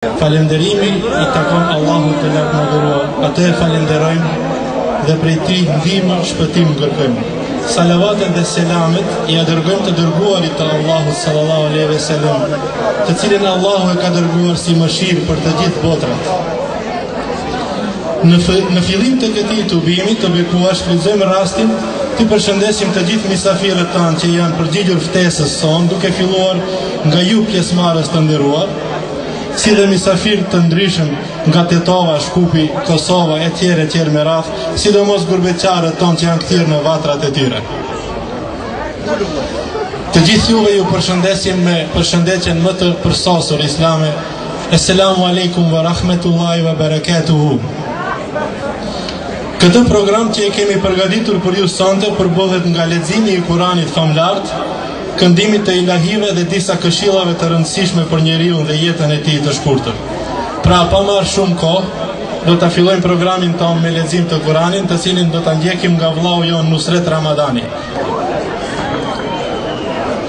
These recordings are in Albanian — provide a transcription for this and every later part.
Falenderimi I takon Allahut të lartë madhëruar. Atë e falenderojmë dhe prej Tij ndihmë shpëtim kërkojmë. Salavatet dhe selamet I dërgojmë të dërguarit të Allahut sallallahu alaihi wasallam, të cilin Allahu e ka dërguar si mëshirë për të gjithë botrat. Në fillim të këtij tubimi të bekuar shfrytëzojmë rastin të përshëndesim të gjithë mysafirët tanë që janë përgjigjur ftesës son, duke filluar nga ju pjesëmarrës të nderuar, si dhe mysafirë të ndryshëm nga Tetova, Shkupi, Kosova, etj me radhë, sidomos gurbeqarët tonë që janë kthirë në vatrat e tyre. Të gjithë juve ju përshëndesim me përshëndetjen më të përsosur islame. Assalamu alaikum wa rahmetullahi wa barakatuhu. Këtë program që e kemi përgatitur për ju sonte përbodhet nga leximi I Kuranit famlart, këndimit të ilahive dhe disa këshillave të rëndësishme për njeriu dhe jetën e tij të shkurtër. Pra pa marrë shumë kohë, do ta fillojmë programin tonë me lexim të Kuranit, të cilin do ta ndjekim nga vllau jon Nusret Ramadani.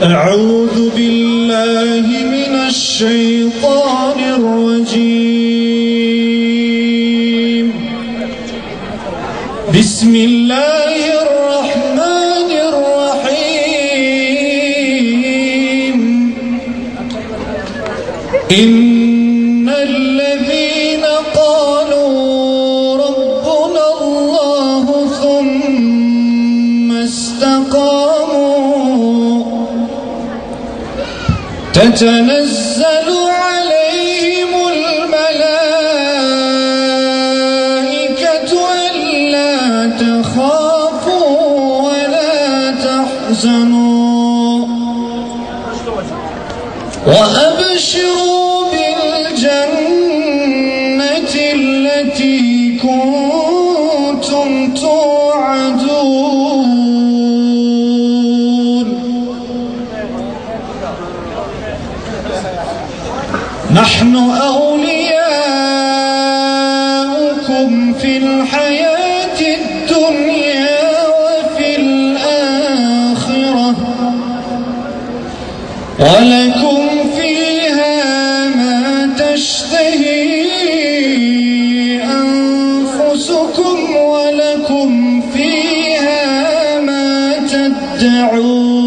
A'udhu billahi minash shaitanir rajim. Bismillahir rahmanir rahim. Innal ladhina qalu rabbuna Allahu thumma istaqamu tatanazzalu alayhimul malaikatu alla takhafu wa la tahzanu wa abshiru bil jannati allati kuntum tu'adun. نحن أولياؤكم في الحياة الدنيا وفي الآخرة ولكم فيها ما تشتهي أنفسكم ولكم فيها ما تدعون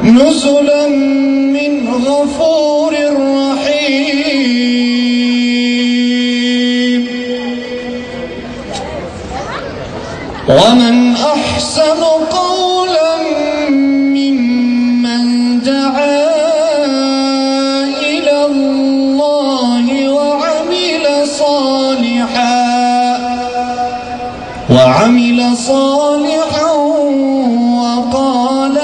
نزلا من غفور رحيم. ومن أحسن قولا ممن دعا إلى الله وعمل صالحا وقال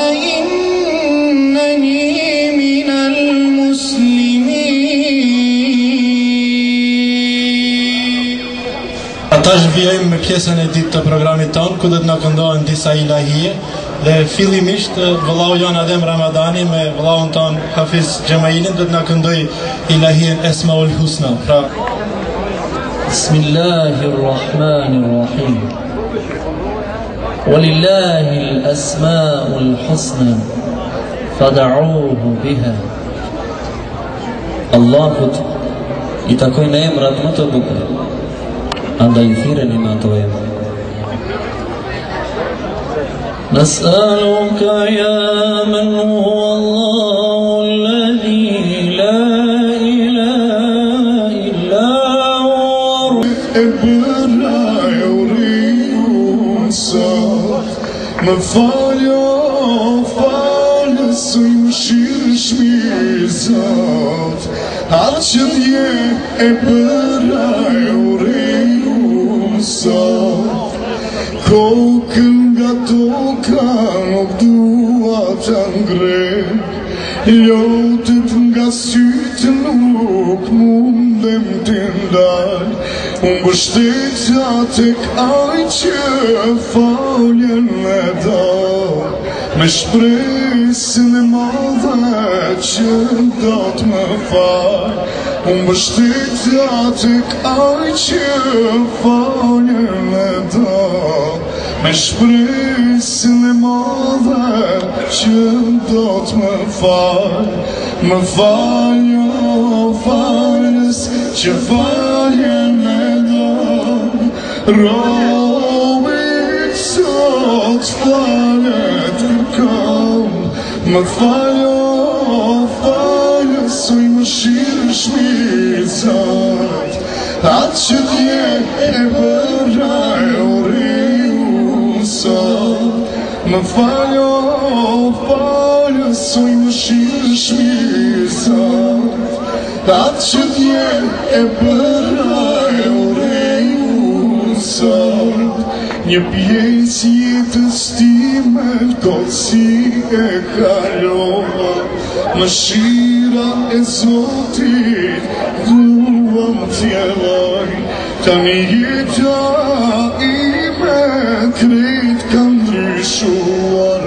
Tash vijmë me pjesën e ditë të programit tonë, ku do të na këndohen disa ilahije, dhe fillimisht vëllau jon Adem Ramadani me vëllaun ton Hafiz Gjemailin do të na këndoj ilahijen Esmaul Husna. Pra Bismillahirrahmanirrahim. Walillahil asmaul husna fad'uhu biha. Allahut I takojnë emrat më të bukur, andaj thirreni me ato emra. Nas'aluka ya man huwa Allahu alladhi la ilaha illa huwa. Ebra uriun sot më faljo falës më shirësh mirë zot atë që dje e bëra uriun sot kokën nga toka nuk dua të ngrej lotët nga sytë nuk mundem të ndal unë bështetja tek aj që faljen e do me shpresën e madhe që do të më fal. Unë mbështetja tek ai që faljen e do, me shpresën e madhe që do të më fal. Më faljo falës që faljen e do, robit sot falet kërkam. Më faljo falës oj më shirë shmizat, atë që dje e bëra e oriu sot. Më faljo falës oj më shirë shmizat, atë që dje e bëra e oriu sot. Një pjesë jetës time kot si e kalova, mëshira e Zotit duam t'jeloj. Tani jeta ime krejt ka ndryshuar,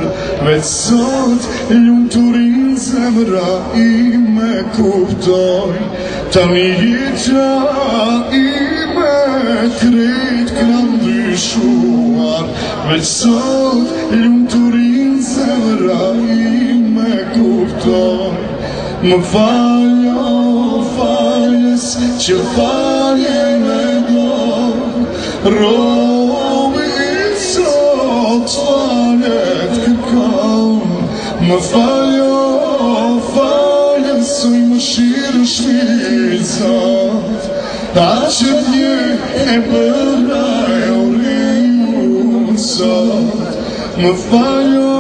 veç sot lumturin zemra ime kuptoj. Tani jeta ime krejt ka ndryshuar, veç sot lumturin zemra ime kuptoj. Më faljo falës që faljen e do, robit sot falet kërkam. Më faljo falës oj më shirë shmizat, atë që dje e bëra e oriu sot. Më faljo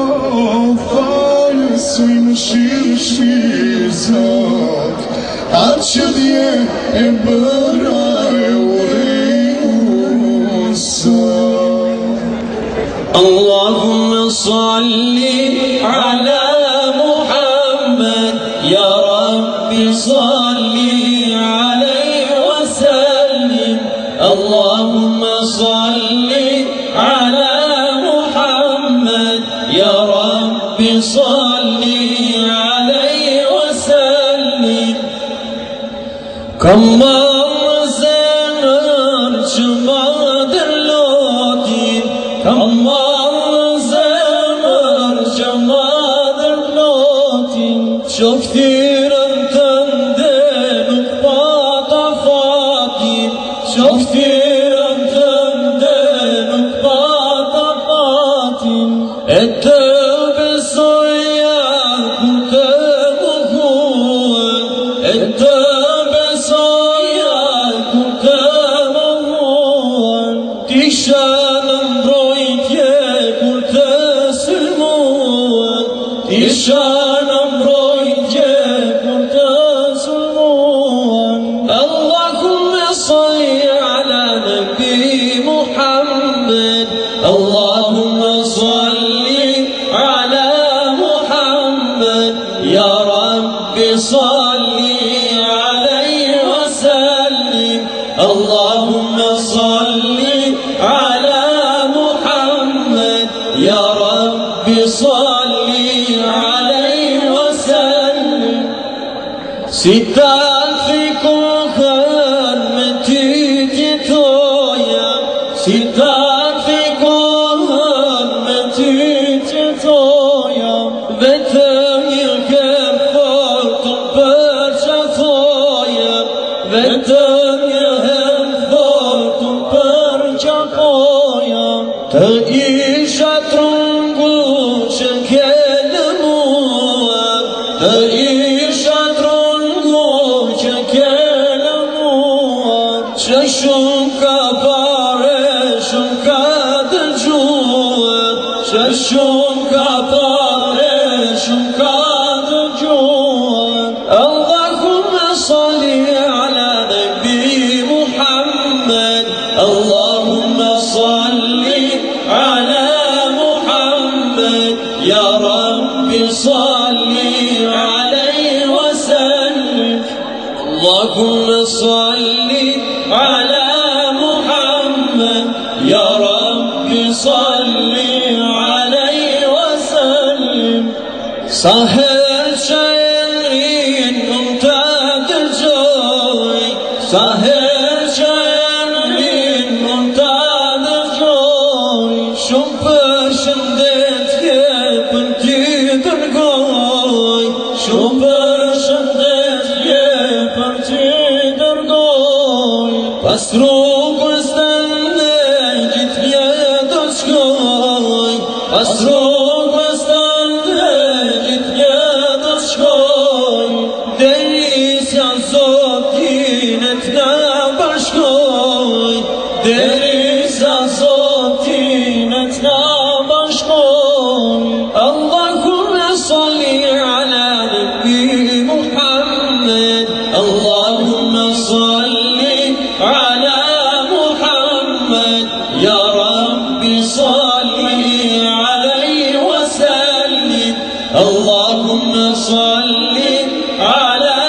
falës oj më shirë shmizat, atë që dje e bëra e oriu sot. Allahumma salli ala Muhammad, ya Rabbi salli alayhi wa sallim. Allahumma salli ala Muhammad, ya Rabbi salli alayhi wa sallim. Kamar zemër që ma dërlotin, kamar zemër që ma dërlotin, që këthirën të ndë nuk pata fatin, që këthirën të ndë nuk pata fatin, e të besoja ku të muhuen, e të besoja ku të muhuen, t'isha në mbrojtje kur të sulmuen, t'isha në mbrojtje kur të sulmuen. Allahumma salli ala nabi Muhammad, Allahumma salli ala Muhammad, ya Rabbi salli alayhi wa sallim. Allahumma salli ala Muhammad, ya Rabbi salli alayhi wa sallim. Si ta fikohen me ty tjetoja, si ta fikohen me ty tjetoja, vetëm një herë fortën për qathoja, vetëm një herë fortën për qakoja. Të isha trungu që kele mua, të isha trungu që kele mua, që shumë ka pare, shumë ka dëgjuar, që shumë ka pare, shumë ka dëgjuar. Allahumma salli ala nabi Muhammad, Allahumma salli ala Muhammad, ya Rabbi salli alayhi wa sallim. Allahumma salli ala Muhammad, ya Rabbi salli alayhi wa sallim. Sa herë që emrin unë të dëgjoj, sa herë që emrin unë të dëgjoj, shumë përshëndetje për ty dërgoj, shumë përshëndetje për ty dërgoj, pas rrugës tënde gjithë jetë do shkoj, pas rrugës tënde gjithë jetë do shkoj, derisja Zotinet na bashkoj, derisja Zotinet na bashkoj. Allahumme salli ala nabi Muhammed, Allahumme salli ala Muhammed, ya Rabbi salli alayhi wa sallim, Allahumme salli ala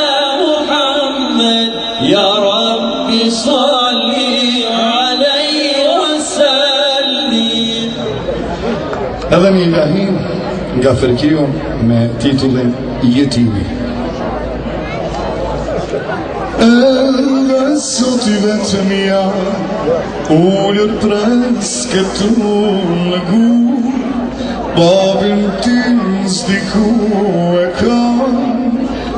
Muhammed, ya Rabbi salli alayhi wa sallim. Edhe një ilahi nga Ferkiu me titullin Jetimi. Edhe sot I vetëm jam ullur pres këtu në gur, babin tim s'diku e kam,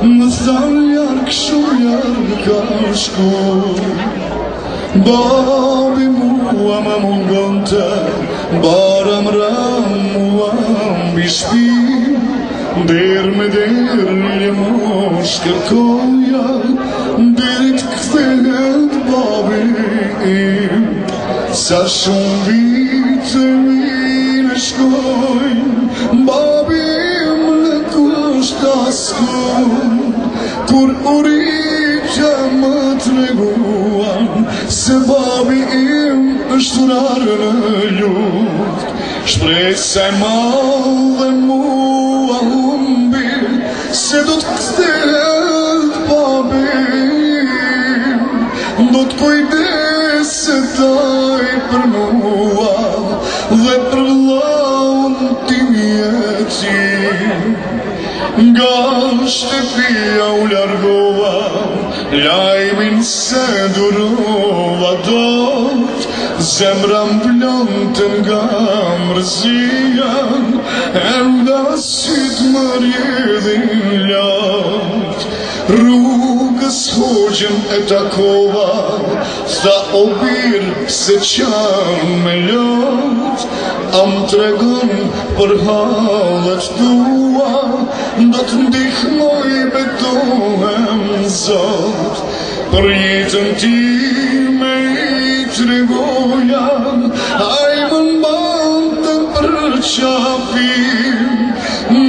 më than jark shumë jark ka shkur. Babi mua më mungonte, bara mram mua mbi shpi, der me der një mosh kërkoja, deri t'kthehet babi im. Sa shumë vite mine shkojnë, babi im në kusht askon, kur urita më treguan, se babi im është urar në luft. Shpresa e madhe mua humbi, se do t'kthehet babi im, do t'kujdeset ai për mua dhe për vllaun tim jetim. Nga shtëpia u largova, lajmin se durova dot, zemra m'blonte nga mrzia, enda syt më rjedhin lat. Rrugës hoxhën e takova, tha o bir se qan me lot, am tregon për hallet tua, do t'ndihmoj betohem Zot. Për jetën time I tregoja, ai më mbante për qafim,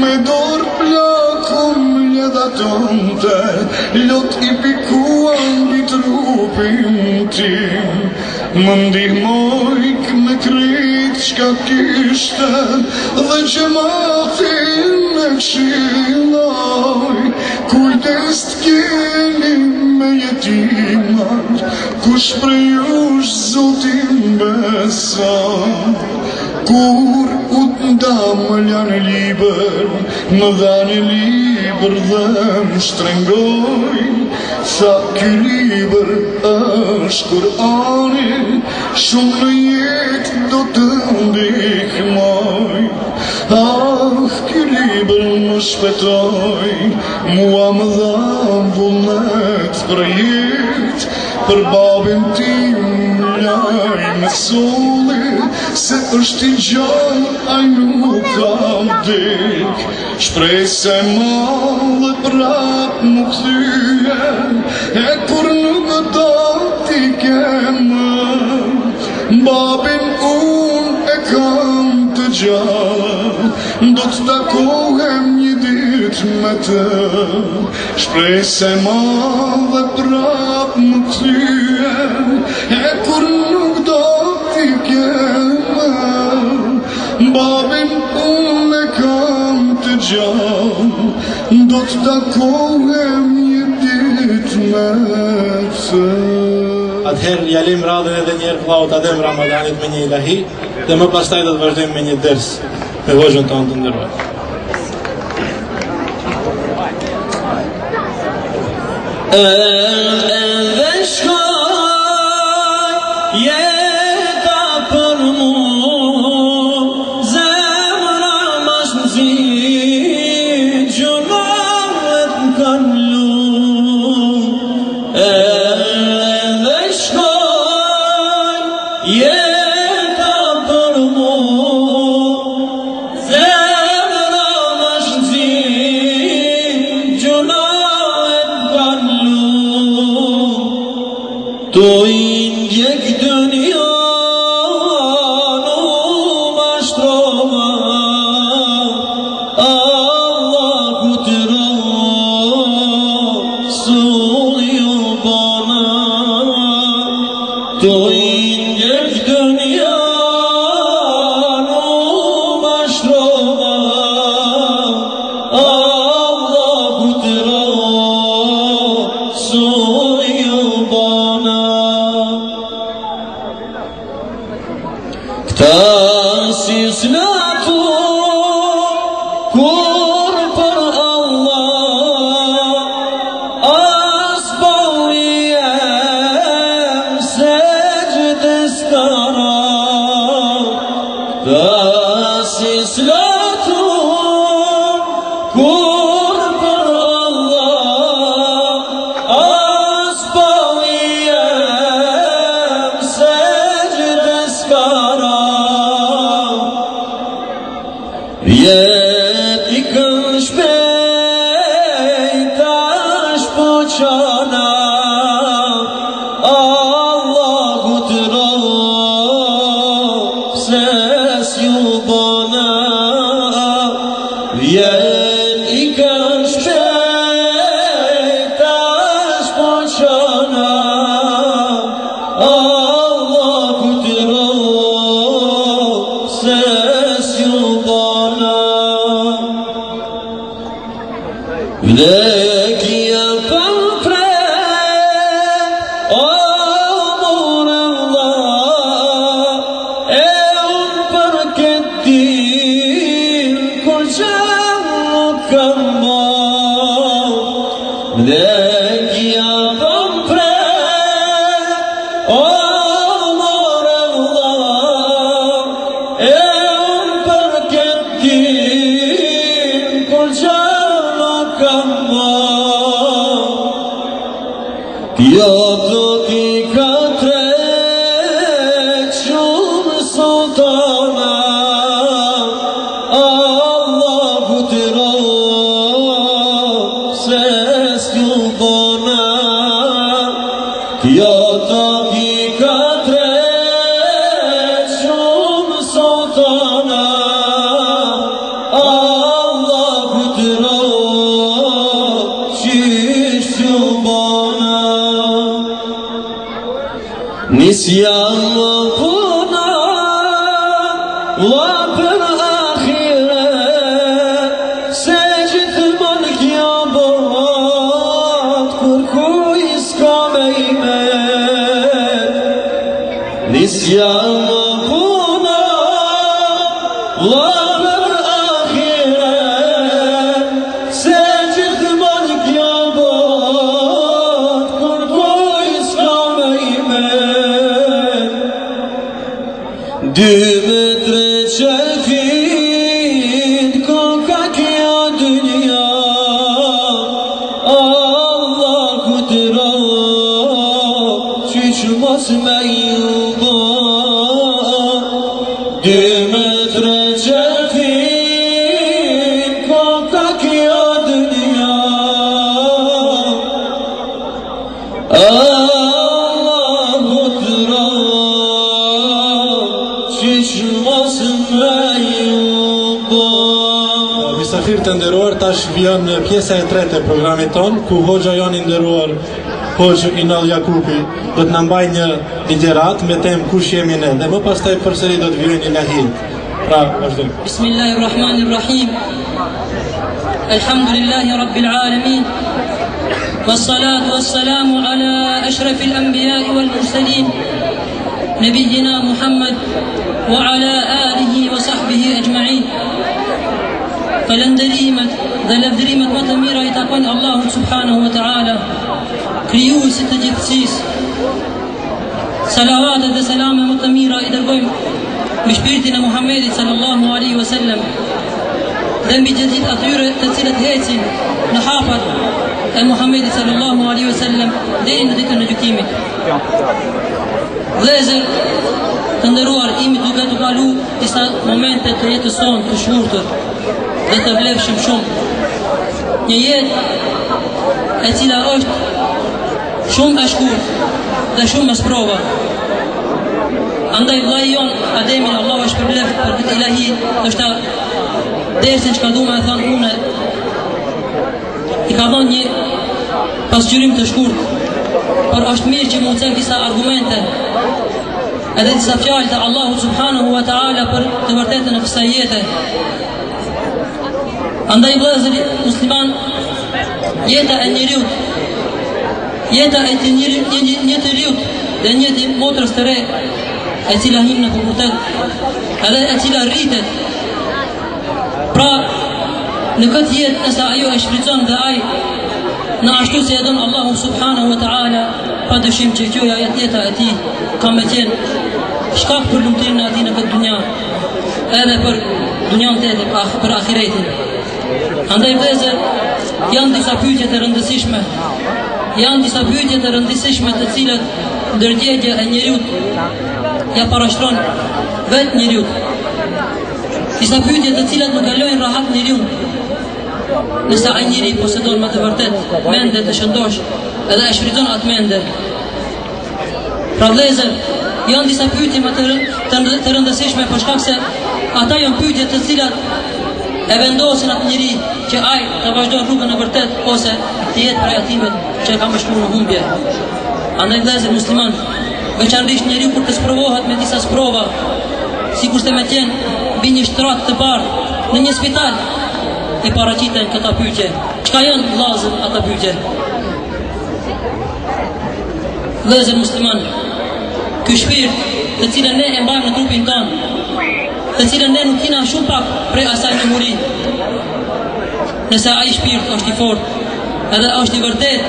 me dorë plakum ljedatonte, lot I pikuan mbi trupin tim. Më ndihmojk me krejt qka kishte, dhe gjematin me kshiloj, kujdes t'keni me jetimat, kush prej jush Zotin beson. Kur u t'ndam më lanë liber, më dhanë liber dhe më shtrengoj, tha ky liber është Kurani, shumë në jetë do të ndihmoj. Ah, ky liber më shpetoj, mua më dham vullnet për jetë, për babin tim laj me soli, se është I gjallë, ai nuk ka vdek. Shpresa e madhe prap më kthye, e kur nuk do t'i kemë, babin unë e kam të gjallë, do t'takohem një dit me të. Shpresa e madhe prap më kthye, e kur nuk do t'i kemë, babin unë e kam të gjallë, do t'takohem një dit me të. Atëherë jalim radhën edhe njerë vllaut Adem Ramadanit me një ilahi, dhe më pastaj do të vazhdojmë me një ders me hoxhën tonë të nderuar. Vjen pjesa e tretë e programit ton, ku hoxha jon i nderuar Hoxh Inall Jakupi do të na mbajë një ligjerat me temë kush jemi ne, dhe më pastaj përsëri do të vijë një lahid. Pra, vazhdo. Bismillahirrahmanirrahim. Alhamdulillahi rabbil alamin. والصلاة والسلام على أشرف الأنبياء والمرسلين نبينا محمد وعلى آله وصحبه أجمعين. Falënderimet dhe lavdërimet më të mira i takojnë Allahut subhanahu wa ta'ala. krijuesit të gjithësisë. Salavatet dhe selame më të mira i dërgojmë mbi shpirtin e Muhammedit sallallahu alaihi wasallam dhe mbi gjithë atyre të cilët ecin në hapat e Muhammedit sallallahu alaihi wasallam deri në ditën e gjykimit. Vëllezër të nderuar, imi duke të kalu disa momente të jetës sonë të shkurtër dhe të vlefshëm shumë. Një jetë e cila është shumë e shkurtë dhe shumë e sprova. Andaj vllai jon Ademin Allahu e shpërbleft për këtë ilahi, është dersin që ka du me e thonë une, i ka thonë një pasqyrim të shkurt, por është mirë që mund të cek disa argumente edhe disa fjalë të Allahu subhanahu wa ta'ala për të vërtetën e kësaj jete. Andaj vëllezër musliman, jeta e njeriut, jeta e një të riut dhe një të motrës të re, e cila him në pubertet, edhe e cila rritet. Pra, në këtë jetë, nësa ajo e shfrytëzon dhe ai në ashtu se e don Allahu subhanahu wa ta'ala, pa dëshim që kjoja jeta e ti ka me qenë shkak për lumëtirin e ati në këtë dunja, edhe për dunjan të edhe për akiretin. Andaj vëllezër, janë disa pyetje të rëndësishme, të cilët ndërgjegje e njeriut ja parashtron vetë njeriut. Disa pyetje të cilat nuk e lojnë rahat njeriun, nësa ai njeri posedon më të vërtet mende të shëndosh edhe e shfrytëzon atë mende. Pra vëllezër, janë disa pyetje më të rëndësishme për shkak se ata janë pyetje të cilat e vendosin atë njeri që ai të vazhdojë rrugën e vërtet ose të jetë prej atimet që ka më shkuar në humbje. Andaj vëllezër musliman, veçanërisht njeriu kur të sprovohet me disa sprova, sikurse me qenë mbi një shtrat të bardhë në një spital, i paraqiten këta pyetje. Çka janë vëllezër ata pyetje? Vëllezër musliman, ky shpirt të cilën ne e mbajmë në trupin tonë, të cilën ne nuk kena shumë pak prej asaj në muri, nëse ai shpirt është i fortë edhe është i vërtet,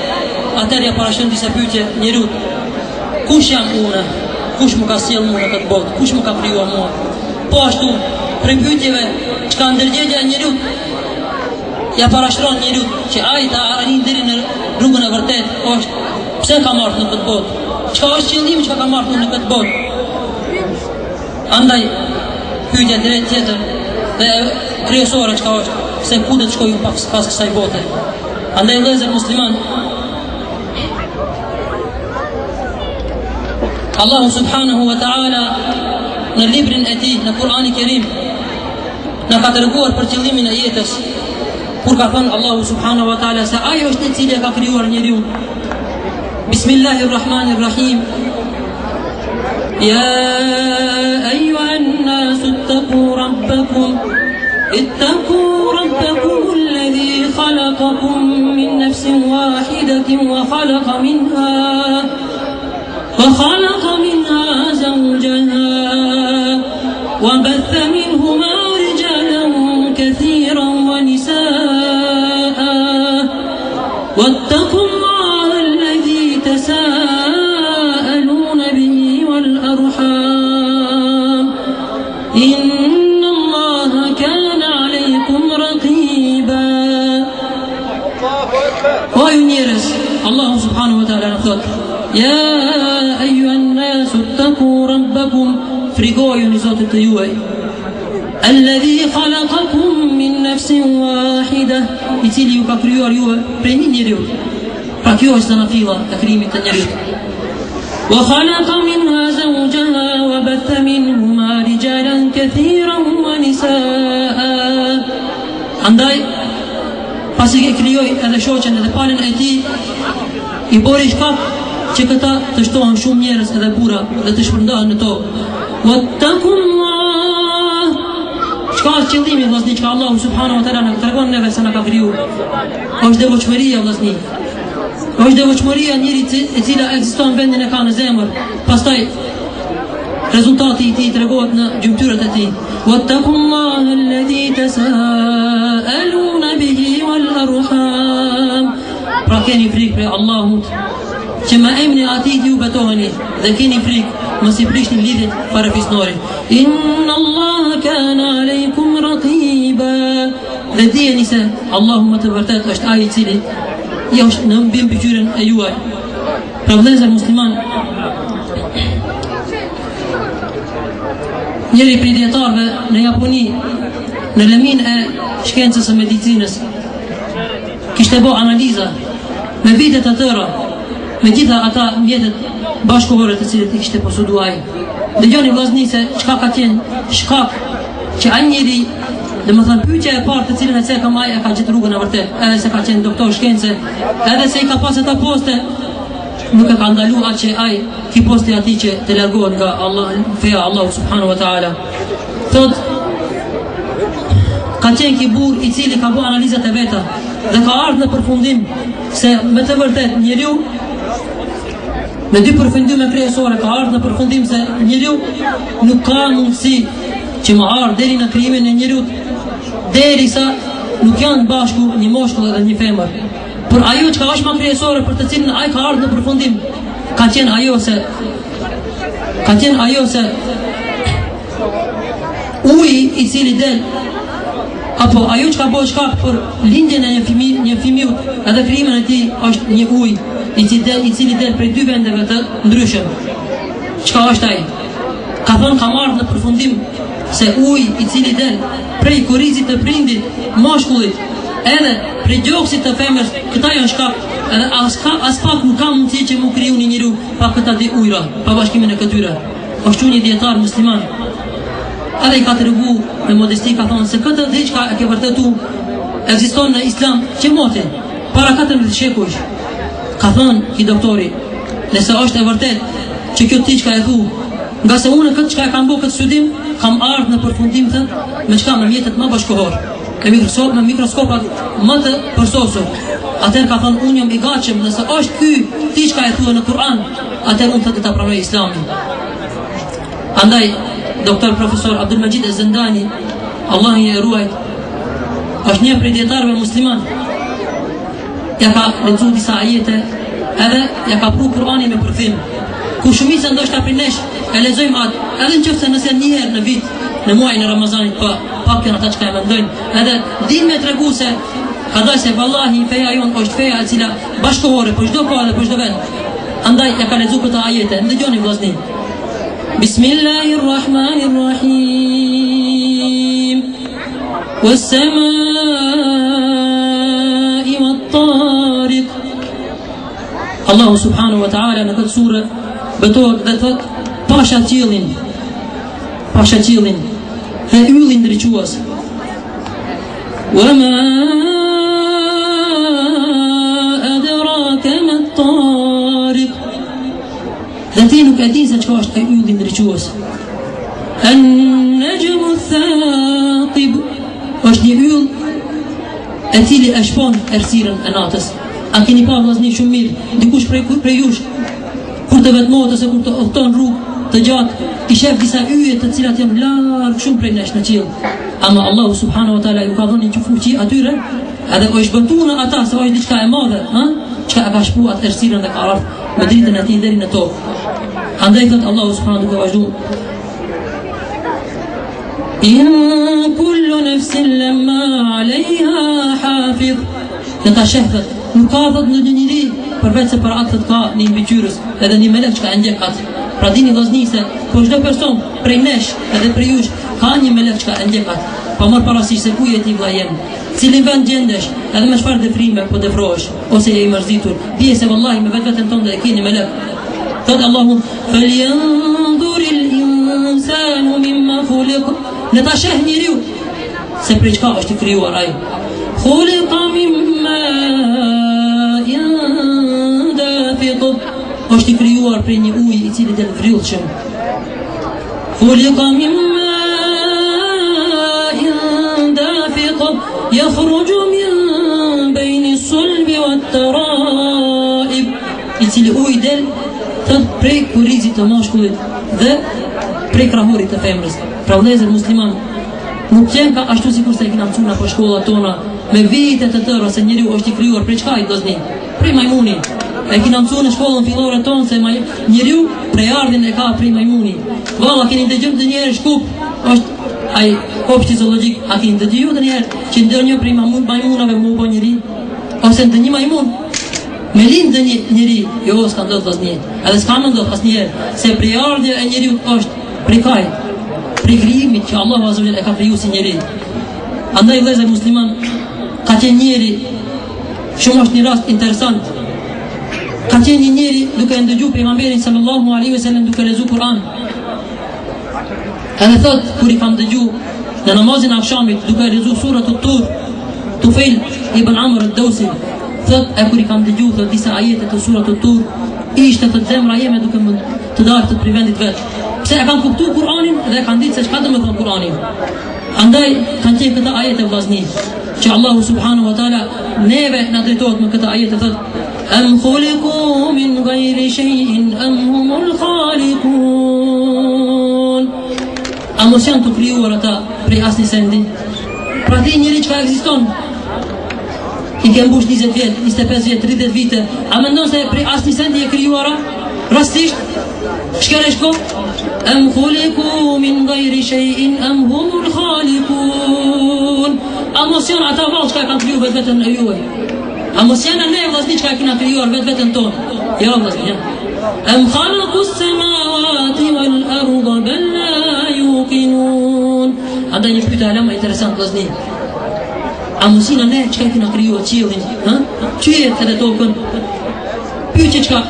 atëherë ja parashën disa pyetje njeriut. Kush jam une? Kush më ka sjellë mua në këtë botë? Kush më ka krijuar mua? Po ashtu, prej pyetjeve që ka ndërgjegja e njeriut, ja parashtron njeriut që ai ta arrin deri në rrugën e vërtet, është pse ka marrë në këtë botë? Çka është qëllimi që ka marrë në këtë botë? Andaj pyetja tjetër dhe kryesore çka është, se ku do të shkojmë pas kësaj bote. Andaj vëllezër musliman, Allahu subhanahu wa ta'ala në librin e tij, në Kur'anin e Kerim, na ka treguar për qëllimin e jetës, kur ka thënë Allahu subhanahu wa ta'ala se ai është i cili ka krijuar njeriu. Bismillahirrahmanirrahim. Ya ayyuhan nasu ittaqu rabbakum alladhi khalaqakum min nafsin wahidatin wa khalaqa منها زوجها وبث منهما رجالا كثيرا ونساء واتقوا الله الذي تساءلون به والأرحام إن الله كان عليكم رقيبا. وينيرس الله سبحانه وتعالى نقول يا أيها الناس اتقوا ربكم frigojuni Zotit të juaj, alladhi khalaqakum min nafsin wahida, i cili ju ka krijuar juve prej një njeriu. Pra kjo është zanafilla e krijimit të njeriut. Wa khalaqa minha zawjaha wa batha minhuma rijalan kathiran wa nisaa. Andaj pasi e krijoi edhe shoqen edhe palën e tij, i bori shkak që këta të shtohen shumë njerëz edhe burra dhe të shpërndahen në tokë. Wattaqullah. Çka është qëllimi vllazni që Allahu subhanahu wa taala na tregon neve se na ka krijuar? Është devotshmëria vllazni. Është devotshmëria njëri e cila ekziston vendin e ka në zemër. Pastaj rezultati i tij tregohet në gjymtyrët e tij. Wattaqullaha alladhi tasaaluna bihi wal arham. Pra keni frikë për Allahut që me emrin e Atit ju betoheni dhe keni frikë, mos i prishni lidhjet para fisnorit. Inna Allah kana alaykum raqiba. Dhe dijeni se Allahu më të vërtet është ai i cili është në mbi mbikëqyrjen e juaj. Pra vëllezër musliman, njëri prej dietarëve në Japoni, në lemin e shkencës së medicinës, kishte bë analiza me vite të tëra, me gjitha ata mjetet bashkëkohore të cilët i kishte poseduar ai. Dëgjoni vëllezër se çka ka qenë shkak që ai njeri, domethënë pyetja e parë të cilën e ka marrë e ka gjetur rrugën e vërtet, edhe se ka qenë doktor shkence, edhe se i ka pasur ata poste, nuk e ka ndalu atë që ai ki posti atij që të largohet nga Allah, feja Allahu subhanahu wa taala. Thot ka qenë ki burr i cili ka bërë analizat e veta dhe ka ardhur në përfundim se me të vërtet njeriu me dy përfundime kryesore ka ardhur në përfundim se njeriu nuk ka mundësi që më ardhë deri në krijimin e njeriut derisa nuk janë bashku një moshkull dhe një femër. Por ajo që ka është më kryesore për të cilën ai ka ardhur në përfundim ka qenë ajo se uji i cili del apo ajo që ka bëjë shkak për lindjen e një fëmiu edhe krijimin e tij është një ujë i cili del prej dy vendeve të ndryshëm. Çka është ai? Ka thënë ka marrë në përfundim se uji i cili del prej korrizit të prindit mashkullit edhe prej gjoksit të femrës, këta janë shkak edhe as pak nuk ka mundësi që mu kriju një njeriu pa këta dy ujra, pa bashkimin e këtyre. Është një dietar musliman. Edhe i ka tregu me modesti, ka thonë se këtë diçka e ke vërtetu ekziston në islam që moti para 14 shekujsh. Ka thonë i doktori, nëse është e vërtet që kjo diçka e thu, nga se unë këtë çka e kam bërë këtë studim, kam ardhur në përfundim të me çka me mjetet më bashkëkohor, me mikroskopat më të përsosur. Atëherë ka thonë unë jam i gatshëm, nëse është ky diçka e thuar në Kur'an, atëherë unë të ta pranoj Islamin. Andaj doktor profesor Abdul Majid Zendani, Allah i ruajt, është një prej dietarëve musliman. Ja ka lexuar disa ajete edhe ja ka pru Kur'anin me përfim. Ku shumica ndoshta prej nesh e lexojmë atë, edhe nëse nëse një herë në vit, në muajin e Ramazanit, pak janë ata që e mendojnë, edhe din me tregu se ka dalë se vallahi feja jon është feja e cila bashkëkohore për çdo kohë dhe për çdo vend. Andaj ja ka lexuar këto ajete, ndëgjoni vllazni. Bismillahirrahmanirrahim. Was-samaa'i wat-tariq. Allahu subhanahu wa ta'ala në këtë surë betohet dhe thot pasha qiellin dhe yllin ndriçues. Wama adraka mat-tariq. Dhe ti nuk e di se çka është ai ylli ndriçues. An-najmu ath-thaqib. Është një yll e cili e shpon errësirën e natës. A keni pa vllazni shumë mirë, dikush prej jush kur të vetmohet ose kur të udhton rrugë të gjatë, i shef disa yje të cilat janë larg shumë prej nesh në qiell. Ama Allahu subhanahu wa taala ju ka dhënë një fuqi atyre, edhe ko i shbëtuar ata se është diçka e madhe, çka e ka shpruar atë errësirën dhe ka ardhur me dritën e tij deri në tokë. Andaj thot Allahu subhanahu duke vazhduar, in kullu nafsin lamma 'alayha hafiz. Në ta shefet nuk ka thot në një njëri përveç se për atë ka një mbikëqyrës edhe një melek që ka ndjek atë. Pra dini vllazni se po çdo person prej nesh edhe prej jush ka një melek që ka ndjek atë. Pa marr parasysh se ku je ti vlla jem, cilin vend gjendesh, edhe me çfarë dëfrime po dëfrohesh ose je i mërzitur, dije se vallahi me vetveten tonë e keni melek. Thot Allahu falyanzuril insanu mimma khuliq. Në ta sheh njeriu se prej çka është i krijuar ai. Khuliqa mimma yandafiq. Është i krijuar prej një uji i cili del vryllshëm. Khuliqa mimma yandafiq yakhruju min bayni as-sulbi wat-tara'ib. I cili uji del thot prej kurrizit të mashkullit dhe prej krahurit të femrës. Pra vëllezër musliman, nuk qenë ka ashtu sikur se e kena mësuar në shkollat tona me vite të tëra se njeriu është i krijuar prej çka i dozni? Prej majmuni. e kina mësu në shkollën fillore tonë se njeriu prej ardhin e ka prej majmuni. Valla, keni dëgjuar të njerë shkup, është ai kopshti zoologjik, a keni dëgjuar të njerë që ndonjë prej majmunave mu po njeri, ose ndonjë majmun me lind dhe njeri, jo s'ka ndodhur asnjë, edhe s'ka më ndodhur asnjëherë, se prej ardhja e njeriu është prej kaj, prej krijimit që Allahu Azza wa Jalla e ka kriju si njeri. Andaj vëllezër musliman, ka qenë njeri, shumë është një rast interesant. Ka qenë një njeri duke ndëgju pejgamberin sallallahu alaihi wasallam duke lexuar Kur'an. Edhe thot kur i kam dëgju në namazin e akşamit duke lexuar surat Tur, Tufail ibn Amr ad-Dawsi, thot e kur i kam dëgju thot disa ajete të surat Tur, ishte të zemra jeme duke më të dartë të vendit vet. Pse e kam kuptuar Kur'anin dhe kanë ditë se çka do të thonë Kur'ani. Andaj kanë qenë këta ajete vllazni që Allahu subhanahu wa taala neve na drejtohet me këta ajete thot am khuliqu min ghayri shay'in am humul khaliqun. A mos janë të krijuar ata prej asnjë sendi? Pra ti njëri që ka ekziston i ke mbush 20 vjet, 25 vjet, 30 vite, a mendon se prej asnjë sendi e krijuara? Rastisht? Shkere shko? Am khuliqu min ghayri shay'in am humul khaliqun. A mos janë ata vallë që kanë krijuar vetën e juaj? A mos janë ne vllazni që kena krijuar vetën tonë? Jo vllazni. Am khalaqu as-samawati wal arda bal la yuqinun. Andaj një pyetje alama interesant vllazni. A mos janë ne që kena krijuar qiellin, ha? Qiellin edhe tokën. Pyetje çka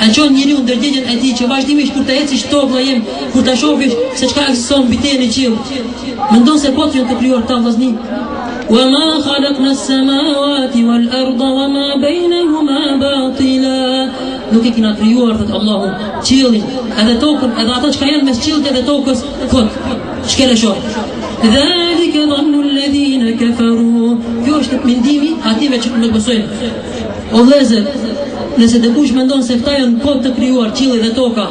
e çon njeriu ndërgjegjen e tij që vazhdimisht kur të ecish tokë jem, kur ta shohësh se çka ekziston mbi tenë qiell. Mendon se po të janë të krijuar ta vllazni? وما خلقنا السماوات والأرض وما بينهما باطلا. Nuk e kena krijuar thot Allahu qiellin edhe tokën edhe ata që janë mes qiellit edhe tokës kot. Shkele shoh. ذلك ظن الذين كفروا. Kjo është mendimi ative që nuk besojnë. O vëllezër, nëse dikush mendon se këta janë kot të krijuar qielli dhe toka,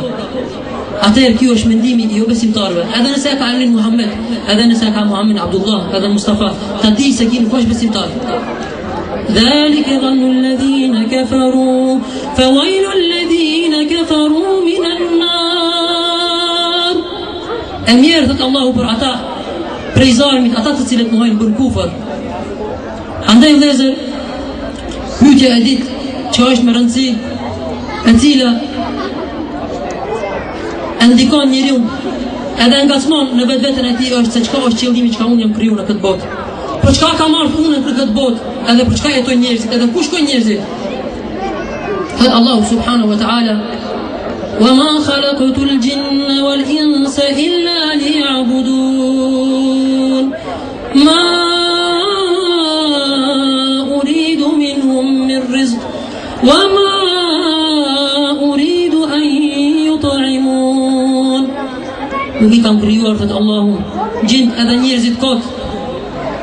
atëherë kjo është mendimi i jo besimtarëve. Edhe nëse ka Alin Muhammed, edhe nëse ka Muhammed Abdullah, edhe Mustafa, ta di se kin kush besimtar. ذلك ظن الذين كفروا فويل الذين كفروا من النار. Emir thot Allahu për ata prej zarmit, ata të cilët mohojnë bën kufër. Andaj vëllezër, pyetja e ditë që është me rëndësi, e cila e ndikon njeriu edhe ngacmon në vetveten e tij është se çka është qëllimi çka unë jam krijuar në këtë botë. Po çka ka marrë punën për këtë botë, edhe për çka jetojnë njerëzit, edhe ku shkojnë njerëzit. Thot Allahu subhanahu wa ta'ala وما خلقت الجن والإنس إلا ليعبدون ما أريد منهم من رزق وما أريد أن يطعمون. Nuk i kam krijuar thot Allahu gjin edhe njerëzit kot,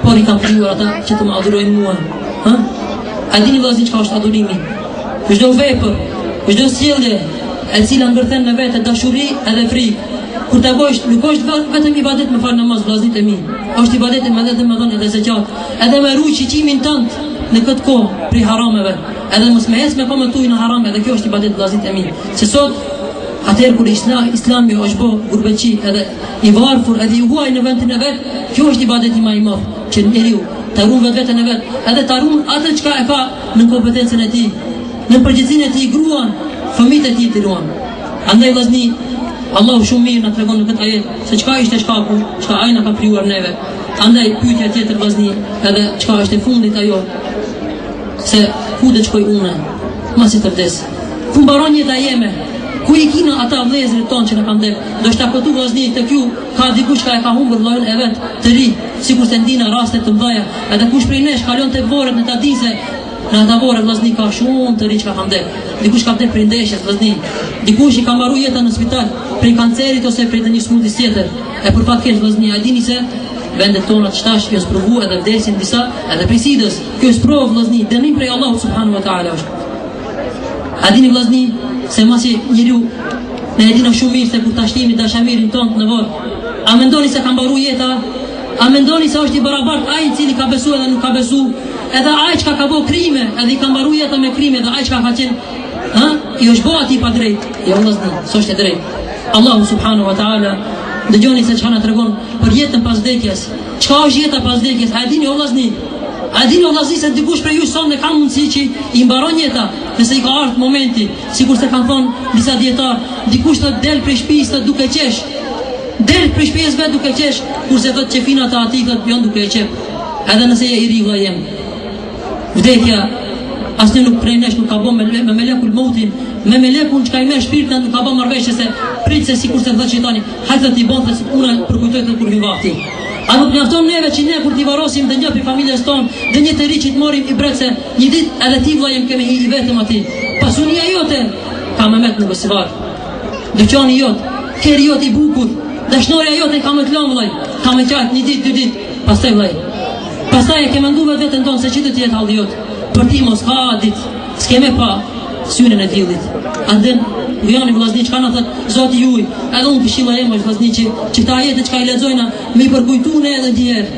por i kam krijuar ata që të më adhurojnë mua. Ha? A dini vëllezër çka është adhurimi? Çdo vepër, çdo sjellje e cila ngërthen në vete dashuri edhe frikë. Kur ta bësh, nuk është vetëm ibadet me fal namaz vllazit e mi. Është ibadet me dhënë edhe zeqat, edhe me ruaj shiqimin tënd në këtë kohë për harameve. Edhe mos më ec me komentuj në haram, edhe kjo është ibadet vllazit e mi. Se sot atëherë kur Islami është bë gurbetçi edhe i varfër edhe i huaj në vendin e vet, kjo është ibadeti më i madh që njeriu ta ruan vetveten e vet, edhe ta ruan atë çka e ka në kompetencën e tij, në përgjegjësinë e tij gruan, fëmijët e tij të ruan. Andaj vllazni, Allahu shumë mirë na tregon në këtë ajet se çka ishte shkaku, çka ai na ka krijuar neve. Andaj pyetja tjetër vllazni, edhe çka është e fundit ajo, se ku do të shkoj unë masi të vdes? Ku mbaron jeta jeme? Ku i kina ata vëllezërit tonë që na kanë dhënë? Do shta këtu vllazni të kju ka dikush ka e ka humbur llojin e vet të ri, sikur se ndina raste të mëdha, edhe kush prej nesh kalon te vorret në ta dize. Në ata vorë vllazni ka shumë të ri që ka vdek. Dikush ka vdek prej ndeshjes vllazni. Dikush i ka marrë jetën në spital prej kancerit ose prej një smundjes tjetër. E për fat keq vllazni, a dini se vendet tona të shtash janë sprovuar edhe vdesin disa edhe prej sidës. Kjo është provë vllazni, dënim prej Allahut subhanahu wa taala është. A dini vllazni se masi njeriu ne e dinë shumë mirë se kur tashtimi dashamirin tonë në vorë, a mendoni se ka mbaruar jeta? A mendoni se është i barabart ai i cili ka besuar edhe nuk ka besuar? Edhe ai që ka bëu krime, edhe i ka mbaruar jetën me krime, edhe ai që ka qenë I është bëha ti pa drejt. Jo vëllazni, s'është e drejt. Allahu subhanahu wa taala dëgjoni se çka na tregon për jetën pas vdekjes. Çka është jeta pas vdekjes? A dini o vëllazni? A dini o vëllazni se dikush prej ju sonë ka mundësi që i mbaron jeta, nëse i ka ardhur momenti, sikur se kanë thonë disa dietar, dikush të del prej shtëpisë duke qesh. Del prej shtëpisë vet duke qesh, kurse thotë çefinat e atij thotë janë duke qesh. Edhe nëse je i ri vëlla jem. Vdekja asnjë nuk prej nesh nuk ka bën me melekul mautin, me melekun që ka i me shpirtin nuk ka bën marrëveshje se prit se sikur se thotë shejtani, hajde ti bën se unë përkujtoj të kur vi vakti. A nuk mjafton neve që ne kur t'i varosim dhe një për familjes tonë, dhe një të ri që t'morim i bret se një dit edhe ti vlajem keme i vetëm ati. Pasunia jote ka me met në bësivar. Dëqani jote, keri jote i bukut, dashnoria jote ka me t'lon vlaj, ka me qatë një dit, dy dit, pastaj vlaj. Pastaj e ke mendu vetën tonë se që të tjetë halë jote. Për ti mos ka dit, s'keme pa syrin e dillit. Adën, vjani vëllazni që ka në thëtë Zoti juj, edhe unë këshilla e më është vëllazni që ta jetë që ka i lexojna me i përkujtune edhe djerë.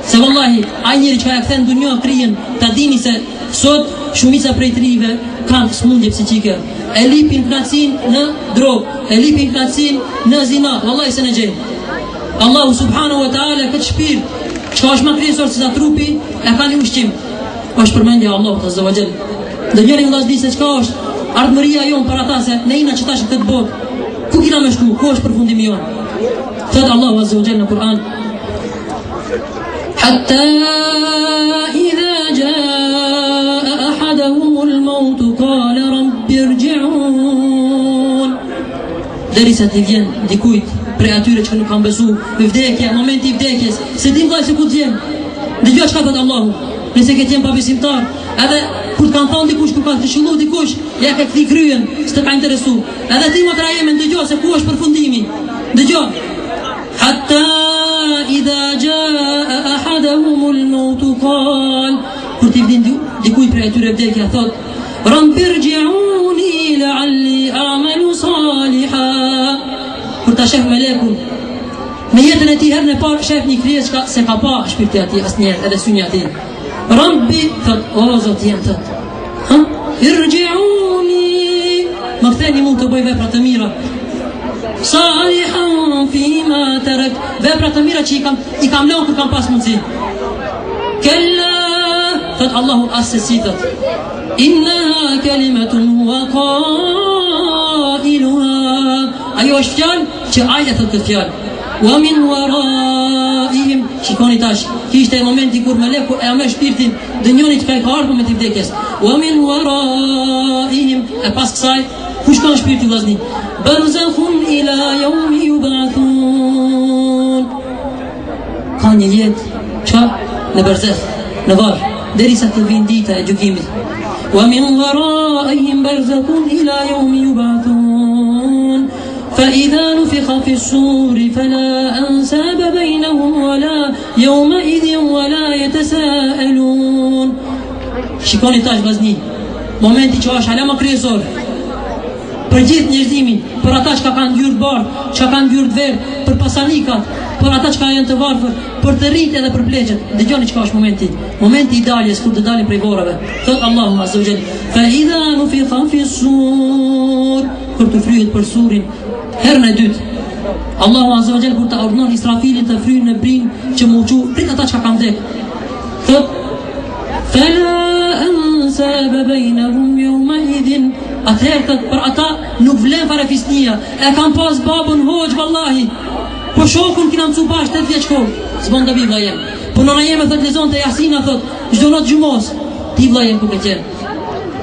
Se vëllahi, aj njëri që ka e këthen dunjo kryen, ta dini se sot shumica prej trive kanë smundje psikike. E lipin knacin në drogë, e lipin knacin në zina, vëllahi se në gjenë. Allahu subhanahu wa ta'ala këtë shpirt, që ka është ma kryesor si sa trupi, e ka një ushqim. është përmendja Allahu azza wa jall. Dhe njëri vëllazni se çka është ardhmëria jonë për ata se ne jena që tash këtë botë. Ku kina me shku? Ku është përfundimi jonë? Thot Allahu azza wa jall në Kur'an: Hatta idha jaa ahaduhumul maut qala rabbi irji'un. Derisa të vjen dikujt prej atyre që nuk kanë besu me vdekja, momenti i vdekjes, se dim vllai se ku të jem. Dëgjoj çka thot Allahu. Nëse ke qenë pabesimtar, edhe kur të kanë thonë dikush, kur ka të shullu dikush, ja ke këthi kryen, s'të ka interesu. Edhe ti më të rajeme në dëgjo se ku është përfundimi. Dëgjo. Hatta idha jaa ahaduhumul maut qal. Kur t'i vdin dikujt prej atyre vdekja, thot: Rabbi irji'uni la'alli a'malu salihan. Kur ta shef melekun, me jetën e ti herën e parë shef një krijes se ka pa shpirti ati asnjëherë edhe syni ati. Rabbi, thot, o Zot jem, thot, irji'uni, më ktheni mund të bëj vepra të mira, salihan fima tarak, vepra të mira që i kam lënë kur kam pas mundsi. Kella, thot Allahu asesi, thot, innaha kalimatun huwa qailuha, ajo është fjalë që ai e thot këtë fjalë. Wa min waraihim, shikoni tash, kishte momenti kur meleku e ame shpirtin dënjoni që ka i ka ardhur me t'i vdekjes. Wa min waraihim, e pas kësaj, kush ka shpirti vllazni? Barzakhun ila yawmi yub'athun. Ka një jetë, qa? Në barzakh, në varr, derisa të vinë dita e gjykimit. Wa min waraihim barzakhun ila yawmi yub'athun. فإذا نفخ في الصور فلا أنساب بينهم ولا يومئذ ولا يتساءلون. Shikoni tash vllazni, momenti që është hala më kryesor për gjithë njerëzimin, për ata që kanë ngjyrë të bardhë, që kanë ngjyrë të verdhë, për pasanikat, për ata që janë të varfër, për të rritë edhe për pleqët. Dëgjoni çka është momenti. Momenti i daljes kur të dalin prej vorrave. Thot Allahu azza wa jall: فإذا نفخ في الصور, kur të fryhet për surin herën e dytë. Allahu azza wa jall kur të urdhnon Israfilin të fryjë në brinë që më uqu prit ata që kanë vdek. Thot: فلا أنساب بينهم يومئذ. Atëherë për ata nuk vlen fare fisnia. E kam pas babën hoxh vallahi. Po shokun kina mësu bashkë 8 vjeç kohë. S'bën dobi vlla jem. Po nona jeme thot lezonte Jasina thot, çdo natë xhumos. Ti vlla jem ku ke qenë.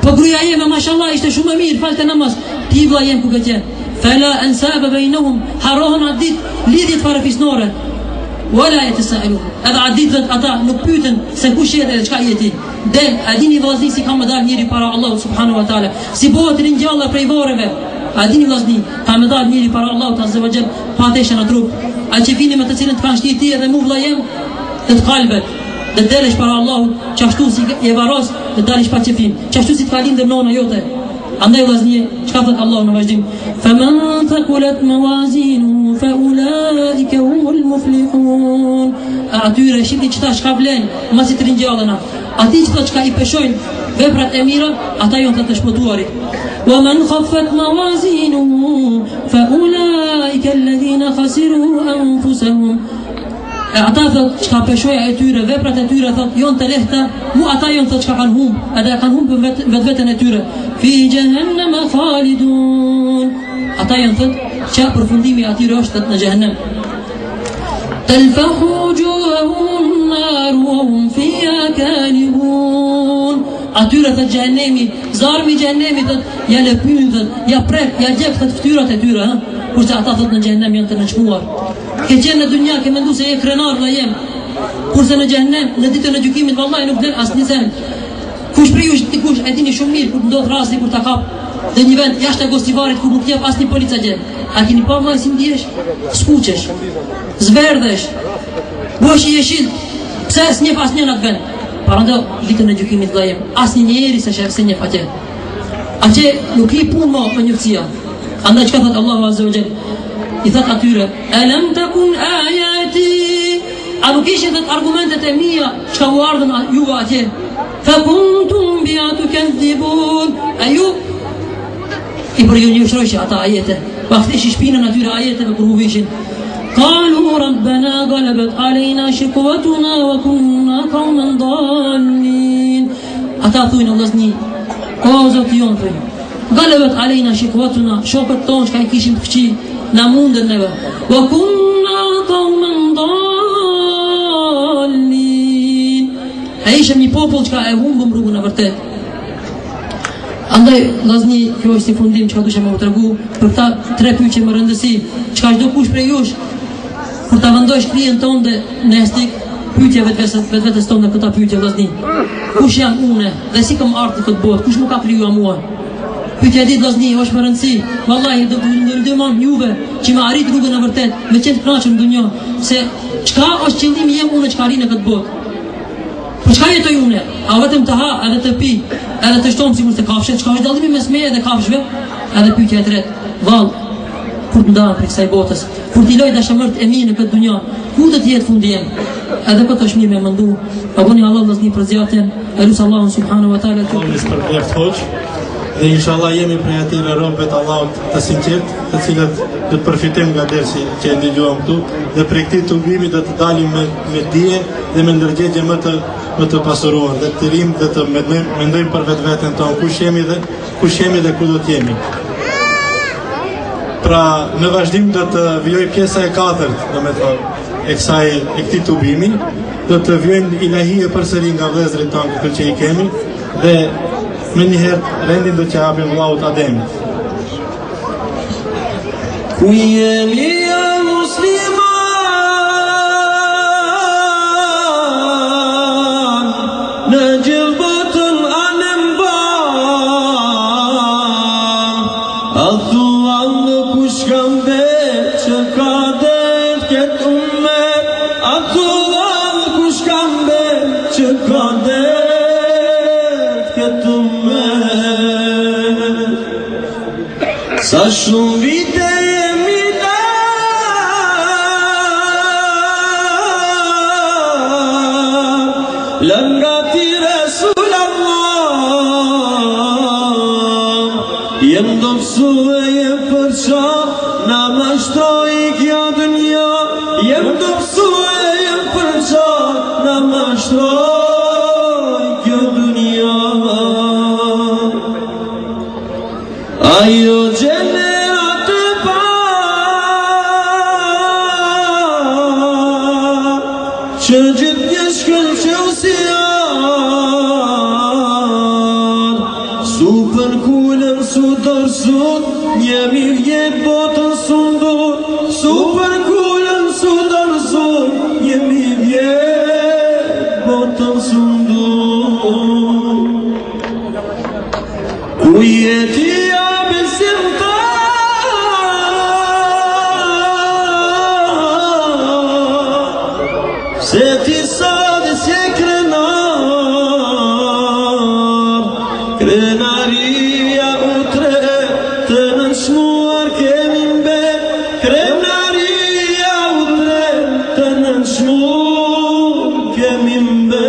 Po gruaja jeme mashallah ishte shumë e mirë, falte namaz. Ti vlla jem ku ke qenë. Fala ansaba bainahum, harohen atë ditë lidhjet fare fisnore. Wala yatasaalun. Edhe atë ditë ata nuk pyeten se kush jetë dhe çka jeti. Del, a dini vllazni si ka më dalë njëri para Allahu subhanahu wa taala, si bëhet ringjalla prej vorreve. A dini vllazni, ka më dalë njëri para Allahut azza wa jall pa atëshën në trup. A që vini me të cilën të kanë shti ti edhe mu vlla jem, të kalbet, dhe delesh para Allahut, qashtu si je varos, dhe dalish pa qefin, qashtu si të kalindër nona jote. Andaj vllazni, çka thot Allahu në vazhdim? Faman thaqulat mawazinuhu fa ulaika humul muflihun. Atyre shihni çka vlen, mos i ringjallën. Ati çka i peshojnë veprat e mira, ata janë të shpëtuarit. ومن خفت موازينه فأولئك الذين خسروا أنفسهم. Ata thot çka peshoja e tyre, veprat e tyre thot janë të lehta, mu ata janë thot çka kanë humb, ata kanë humb vetveten e tyre. Fi jahannam khalidun. Ata janë thot që përfundimi i atyre është në xhehenem. Talfahu wujuhahum an-nar wa hum fiha kalihun. Atyre thot xhehenemi, zarmi i xhehenemit thot ja lëpyn thot, ja prek, ja gjep thot fytyrat e tyre, ha. Kurse ata thot në xhehenem janë të nënçmuar. Ke qenë në dunja, ke mendu se je krenar la jem. Kurse në xhehenem, në ditën e gjykimit, vallahi nuk del asnjë sen. Kush prej jush dikush e dini shumë mirë kur ndodh rasti kur ta kap në një vend jashtë Gostivarit ku nuk jep asnjë policia gjë. A keni pa vllai si ndihesh? Skuqesh, zverdhesh, bosh i jeshil. Pse s'njeh asnjë në atë vend? Parando ditën e gjykimit vllai jem, asnjë njeri se njeh atje. Atje nuk i punë më njëftësia. Andaj çka thot Allahu Azza wa Jall? I thot atyre, alam takun ayati, a nuk ishin dhe argumentet e mia çka u ardhën juve atje, fa kuntum biha tukadhibun, a ju i përgjigjeshin ata ajete, paktheshi shpinën atyre ajeteve kur u vishin. قالوا ربنا غلبت علينا شقوتنا وكنا قوما ضالين. Ata thuin Allazni, o Zoti jon, غلبت علينا شقوتنا, shokët tonë çka i kishim të këqij na mundën neve. Wa kunna qawman dallin. Ai ishim një popull që e humbëm rrugën e vërtet. Andaj vllazni, kjo është si fundim çka duhet më tregu për ta tre pyetje më rëndësi, çka çdo kush prej jush kur ta vendosh krijen tonë në estik, pyetja vetes tonë këta pyetje vllazni. Kush jam unë dhe si kam ardhur në këtë botë? Kush më ka krijuar mua? Pyetja e ditë vllazni është më rëndësi. Vallahi do të ndërmend juve që më arrit rrugën e vërtet, me qenë të kënaqur në dunjë, se çka është qëllimi jem unë çka arrin në këtë botë? Po çka jetoj unë? A vetëm të ha, edhe të pi, edhe të shtom sikur të kafshë? Çka është dallimi mes meje dhe kafshëve? Edhe pyetja e tretë, vallë, kur të ndalem prej kësaj botës, kur t'i loj dashamërt e mi në këtë dunjë, ku do të jetë fundi jem? Edhe këtë është mirë me mendu. Aboni Allah vllazni për zgjatjen, elus Allahun subhanahu wa taala të dhe inshallah jemi prej atyre robëve të Allahut të sinqert, të cilët do të përfitojmë nga dersi që e ndëgjuam këtu, dhe prej këtij tubimi do të dalim me dije dhe me ndërgjegje më të pasuruar, dhe të rim dhe të mendojmë për vetveten tonë, kush jemi dhe ku do të jemi. Pra, në vazhdim do të vijoj pjesa e katërt, domethënë, e këtij tubimi, do të vijojmë ilahie përsëri nga vëllezërit tonë këtu që i kemi, dhe me njëherë rendin do që hapim vllaut Ademit. Ku jemi ja musliman, në gjithë botën anem ban, a thuan në kush kam vetë që ka det këtë umet, a thuan në kush kam vetë që ka det këtë umet. Sa shumë vite jemi da, lëngati Resul Allah, jem do pësu e jem përqa, na mashtroj kja dënja, jem do pësu e jem përqa, na mashtroj kja dënja. Ajo gjenerat e pa, që gjithë një shkëll që usian, su për kullën su dërsut, njemi vjet botën sundur, su për kullën su dërsut, njemi vjet botën sundur. Ku jeti se ti sa dhe si e krenaria u tre, të nënshmuar kemi mbet, krenaria u tre, të nënshmuar kemi mbet.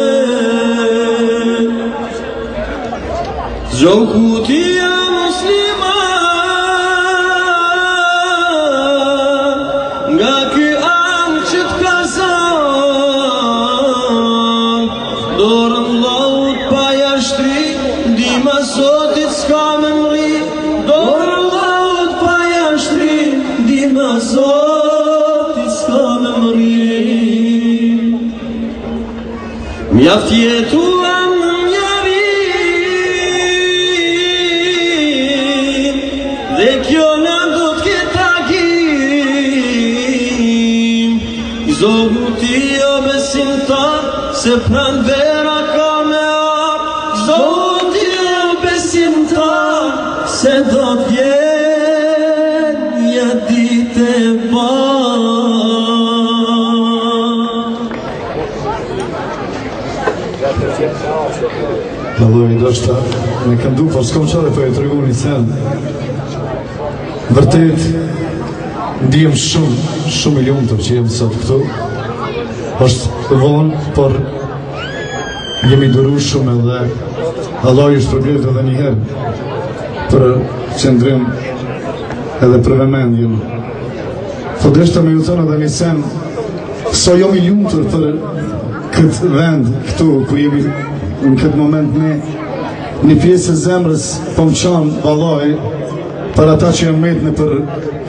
Mjaft jetuam njeri dhe kjo në do t'ket takim. Zogu ti o besimtar se pran vera ka me ap. Zogu ti o besimtar se do t'vjen një ditë e Allora mi dosta me kam du, por s'kom qare për e të regu një sen. Vërtet, ndihem shumë i lumtur që jem sot këtu. Është vonë, por jemi duru shumë edhe Allah është përblet edhe njëherë për qëndrim edhe për vëmendjen. Po deshta me ju thënë edhe një sen, so jom i lumtur për këtë vend këtu ku jemi në këtë moment ne, një pjesë e zemrës po më qanë vallaj për ata që jam met në për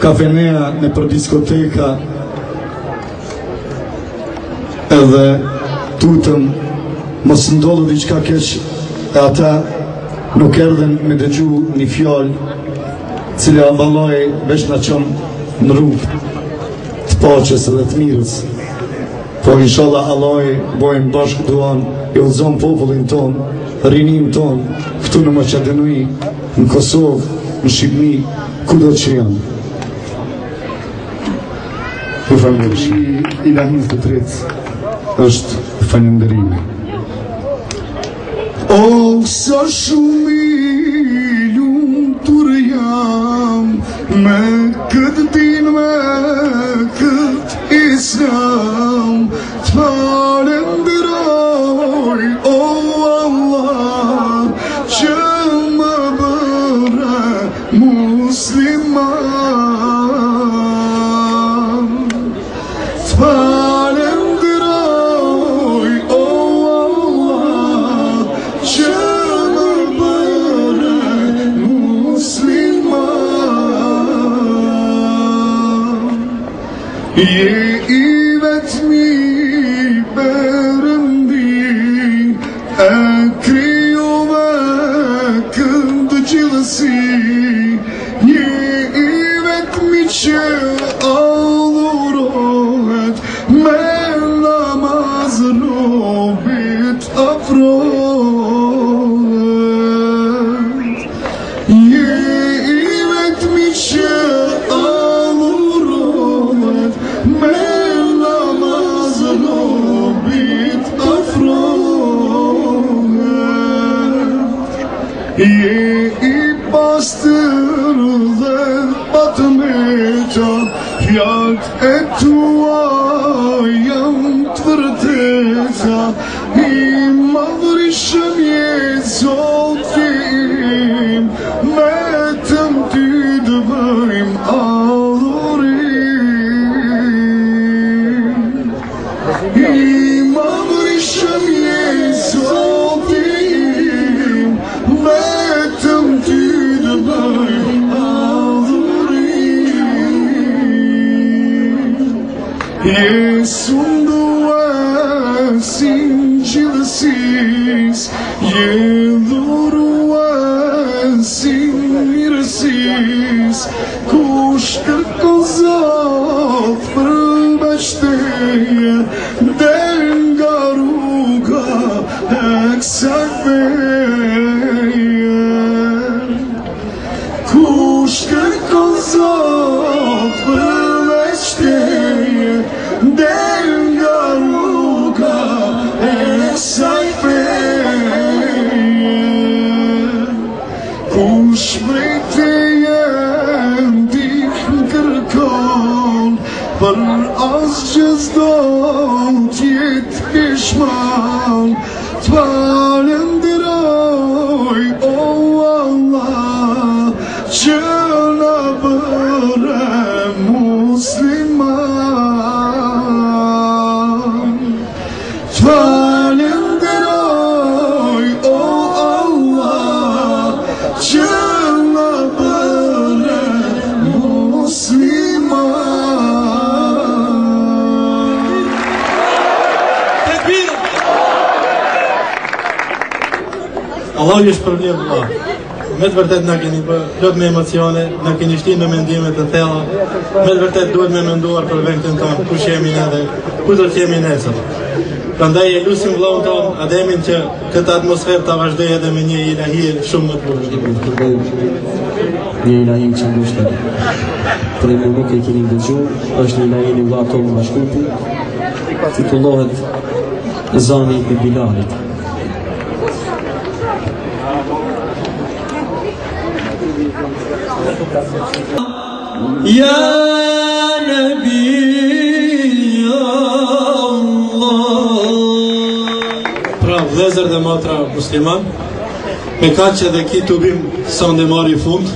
kafenea, në për diskoteka, edhe tutëm mos ndodhë diçka keq e ata nuk erdhen me dëgju një fjallë cila vallaj veç na qonë në rrugë të paqes edhe të mirës. Po inshallah Allah bojmë bashkë duan, e udhëzon popullin ton, rinin ton, këtu në Maqedoni, në Kosovë, në Shqipëni, kudo që janë. Për falënderish, ilahin të tretë është falënderimi. O, sa shumë i lumtur jam me këtë din, me këtë Islam, të falenderoj, o Allah, që më bëre musliman. Të falenderoj, o Allah, që më bëre musliman. Je i vetmi Perëndi, e krijuve këtë gjithësi, je i vetmi që adhurohet, me namaz robit afrohet. Je i vetmi që adhurohet, me namaz robit afrohet. Je i pastër dhe patmeta, fjalët e tua janë të vërteta, i madhërishëm je Zoti im, vetëm ty të bëjmë adhurim. I madhërishëm je Zoti im, vetëm ty të bëjmë adhurim. Jesu nduesin gjithësis, je dhuruesin mirësis, kush kërkon Zot për mbështetje, del nga rruga e kësaj feje. Kush kërkon Zot për mbështetje, del nga rruga e kësaj feje. Kush prej teje ndihmë kërkon, për asgjë s'do t'jetë pishman. Të falenderoj, o Allah, që na bëre musliman. Të falenderoj, o Allah, që na bëre musliman. Allah ju shpërblet vëlla. Me të vërtet na keni bërë plot me emocione, na keni shtinë në mendime të thella. Me të vërtet duhet me menduar për vendin tonë, kush jemi ne dhe ku do të jemi nesër. Prandaj e lutim vëllaun ton Ademin që këtë atmosferë ta vazhdojë edhe me një ilahi shumë më të bukur. Një ilahi që ngushtë. Për e nuk e keni dëgju, është një ilahi një vëlla tonë Bashkupi, titullohet Zani i Bilalit. Ya Nabi Allah. Pra vëllezër dhe motra musliman, me kaq që dhe ki tubim sa ndë mari fund,